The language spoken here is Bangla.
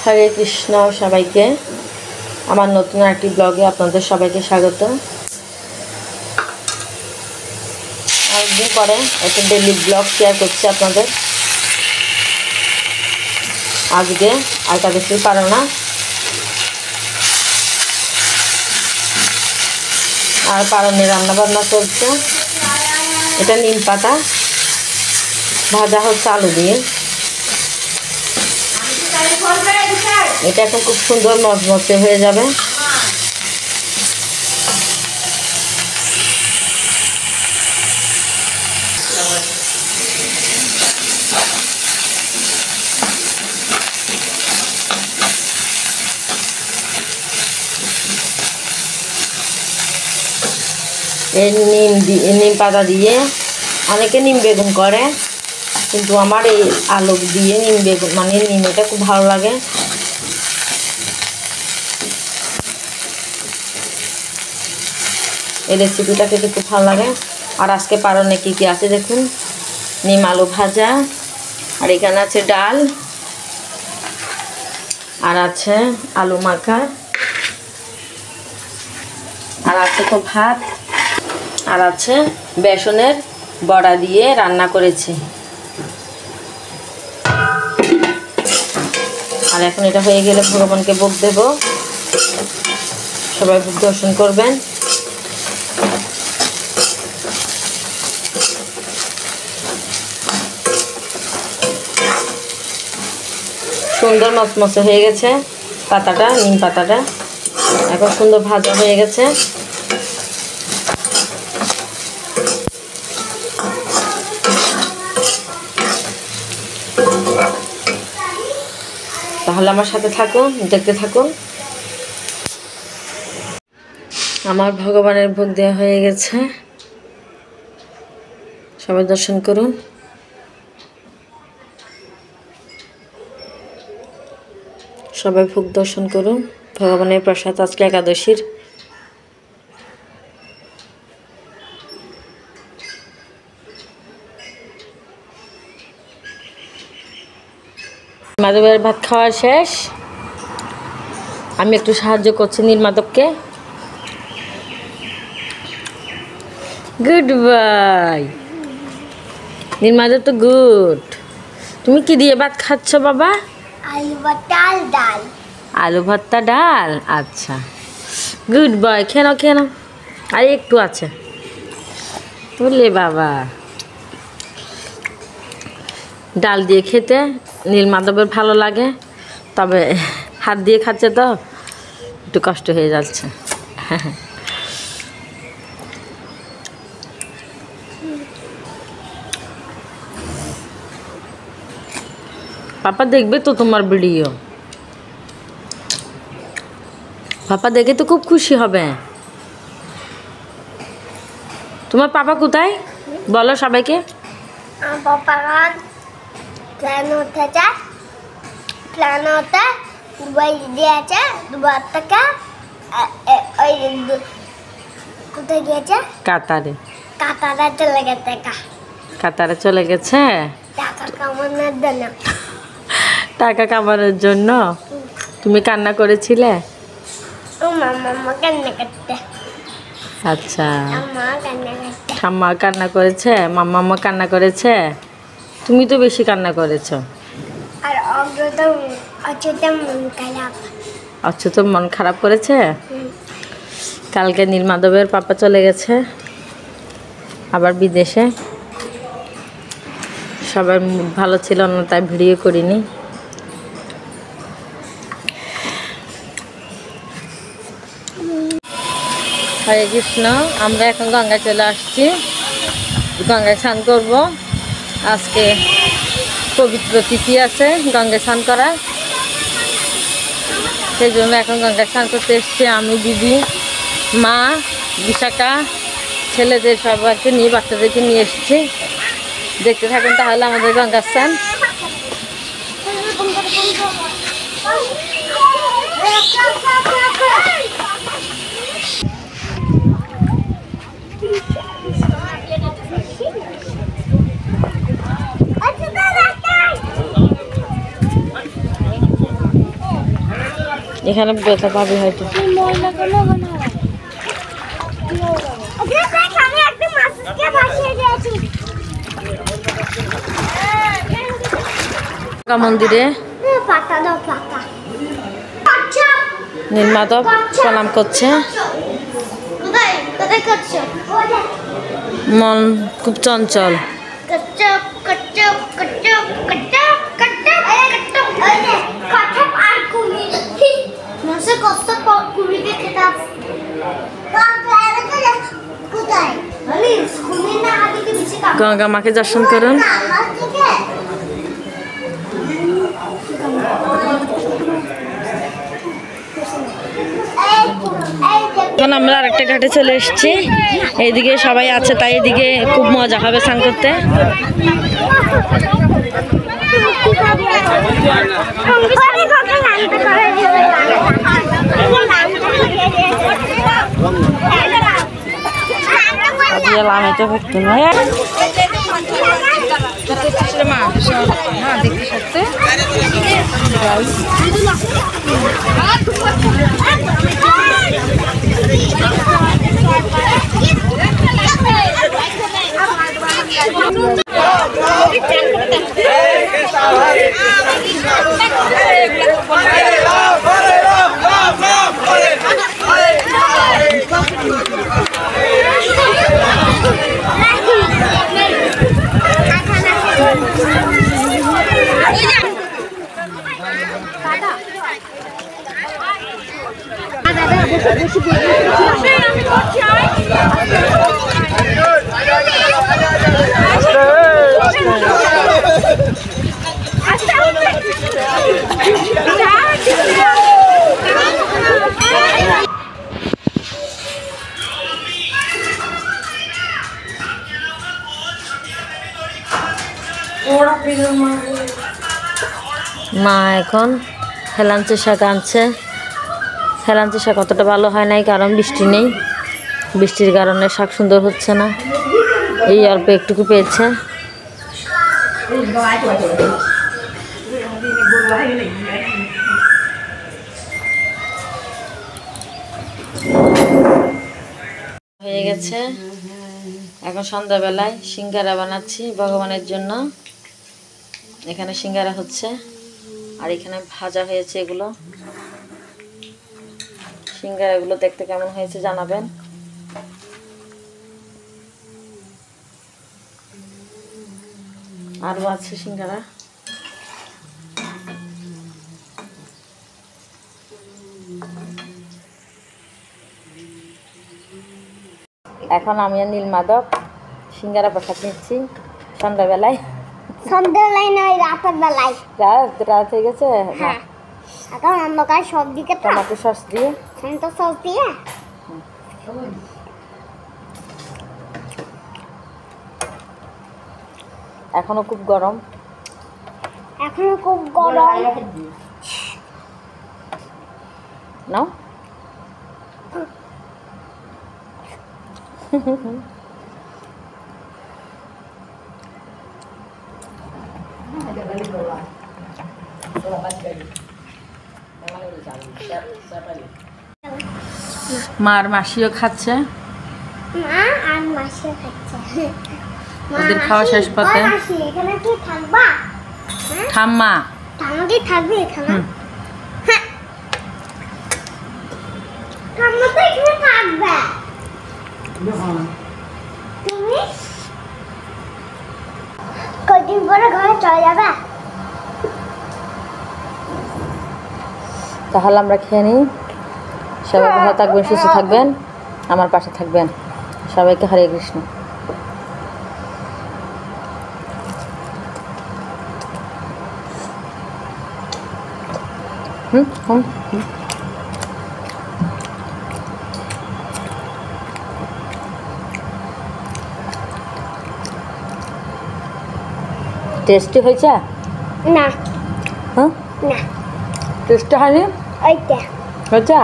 হরে কৃষ্ণ সবাইকে আমার নতুন একটি ব্লগে আপনাদের সবাইকে স্বাগত। অনেকদিন পরে একটা ডেইলি ব্লগ শেয়ার করছি আপনাদের। আজকে একাদশীর পারনা আর পারনে রান্না বান্না চলছে। এটা নিম পাতা ভাজা হচ্ছে আলু দিয়ে। এটা এখন খুব সুন্দর মচমচে হয়ে যাবে। এই নিম পাতা দিয়ে অনেকে নিম বেগুন করে, কিন্তু আমার এই আলু দিয়ে নিম বেগুন মানে নিম এটা খুব ভালো লাগে। এই রেসিপিটা খেতে খুব ভালো লাগে। আর আজকে পারনে কী কী আছে দেখুন। নিম আলু ভাজা, আর এখানে আছে ডাল, আর আছে আলু মাখা, আর আছে তো ভাত, আর আছে বেসনের বড়া দিয়ে রান্না করেছি। আর এখন এটা হয়ে গেলে ভগবানকে ভোগ দেব। সবাই ভোগ দর্শন করবেন। সুন্দর মচমচে হয়ে গেছে পাতাটা, নিম পাতাটা এখন সুন্দর ভাজা হয়ে গেছে। তাহলে আমার সাথে থাকুন, দেখতে থাকুন। আমার ভগবানের ভোগ দেওয়া হয়ে গেছে, সবাই দর্শন করুন। সবাই ভোগ দর্শন করুন ভগবানের প্রসাদ আজকে একাদশীর। মাধবের ভাত খাওয়া শেষ। আমি একটু সাহায্য করছি নীলমাধবকে। গুড বাই নীলমাধব, তো গুড। তুমি কি দিয়ে ভাত খাচ্ছ বাবা? আলু ভর্তা ডাল। আলু ভর্তা ডাল, আচ্ছা গুড বয়। খেয়ে নাও, আর একটু আছে বুঝলে বাবা। ডাল দিয়ে খেতে নীলমাধবের ভালো লাগে, তবে হাত দিয়ে খাচ্ছে তো একটু কষ্ট হয়ে যাচ্ছে। পাপা দেখবে তো তোমার ভিডিও, পাপা দেখে তো খুব খুশি হবে। তোমার পাপা কোথায় বলো সবাইকে? পাপা প্ল্যানোতে দুবাই দিয়েছে, দুবার থেকে ওই কোথায় গিয়েছে? কাতারে। কাতারে চলে গেছে। কাতারে চলে গেছে টাকা কামানোর জন্য। টাকা কামানোর জন্য। তুমি কান্না করেছিলে? মাম্মা কান্না করতে। আচ্ছা, ঠাম্মা ঠাম্মা কান্না কান্না করতে। করেছে, মাম্মা কান্না করেছে, তুমি তো বেশি কান্না করেছো। আর অচ্যুত মন খারাপ। অচ্যুত মন খারাপ করেছে। কালকে নীলমাধবের পাপা চলে গেছে আবার বিদেশে। সবার মুড ভালো ছিল না, তাই ভিডিও করিনি। হরে কৃষ্ণ। আমরা এখন গঙ্গায় চলে আসছি, গঙ্গায় স্নান করব। আজকে পবিত্র তিথি আছে গঙ্গায় স্নান করা, সেই জন্য এখন গঙ্গায় স্নান করতে এসছি। আমি, দিদি, মা, বিশাখা, ছেলেদের সবাইকে নিয়ে, বাচ্চাদেরকে নিয়ে এসেছি। দেখতে থাকুন তাহলে আমাদের গঙ্গা স্নান। এখানে ব্যথা পাবে হয়তো। মন্দিরে নীলমাধব প্রণাম করছে। মন খুব চঞ্চল। গঙ্গা মাকে দর্শন করুন। এখন আমরা আরেকটা ঘাটে চলে এসেছি। এইদিকে সবাই আছে, তাই এদিকে খুব মজা হবে স্নান করতে। মা এখন হেলাঞ্চি শাক আনছে। হেলাঞ্চি শাক অতটা ভালো হয় নাই, কারণ বৃষ্টি নেই। বৃষ্টির কারণে শাক সুন্দর হচ্ছে না। এই অল্প একটুকু পেয়েছে। হয়ে গেছে। এখন সন্ধ্যাবেলায় সিঙ্গারা বানাচ্ছি ভগবানের জন্য। এখানে সিঙ্গারা হচ্ছে, আর এখানে ভাজা হয়েছে। এগুলো সিঙ্গারাগুলো দেখতে কেমন হয়েছে জানাবেন। আরও আছে সিঙ্গারা। এখন আমি আর নীলমাধব সিঙ্গারা প্রসাদ নিচ্ছি সন্ধ্যাবেলায়। সন্ধ্যাবেলায় নয়, রাতের বেলায়। রাত হয়ে গেছে। হ্যাঁ, এখন অন্ধকার সব দিকে টমেটো সস দিয়ে। টমেটো সস দিয়ে। এখনো খুব গরম। এখনো খুব গরম। নাও। মার মাসিও খাচ্ছে। মা আর মাসিও খাচ্ছে। ওদের খাওয়া শেষ পথে। এখানে কি থাকবা? ঠাম্মা। ঠাম্মা কি থাকবে এখানে? হ্যাঁ, ঠাম্মা তো এখানে থাকবে। তুমি কয়দিন পরে ঘরে চলে যাবে? তাহলে আমরা খেয়ে নিই। সবাই ভালো থাকবেন, সুস্থ থাকবেন, আমার পাশে থাকবেন। সবাইকে হরে কৃষ্ণ। টেস্টি হয়েছে? না। হ্যাঁ, না, টেস্টি হয়নি। ওইটা হয়েছে।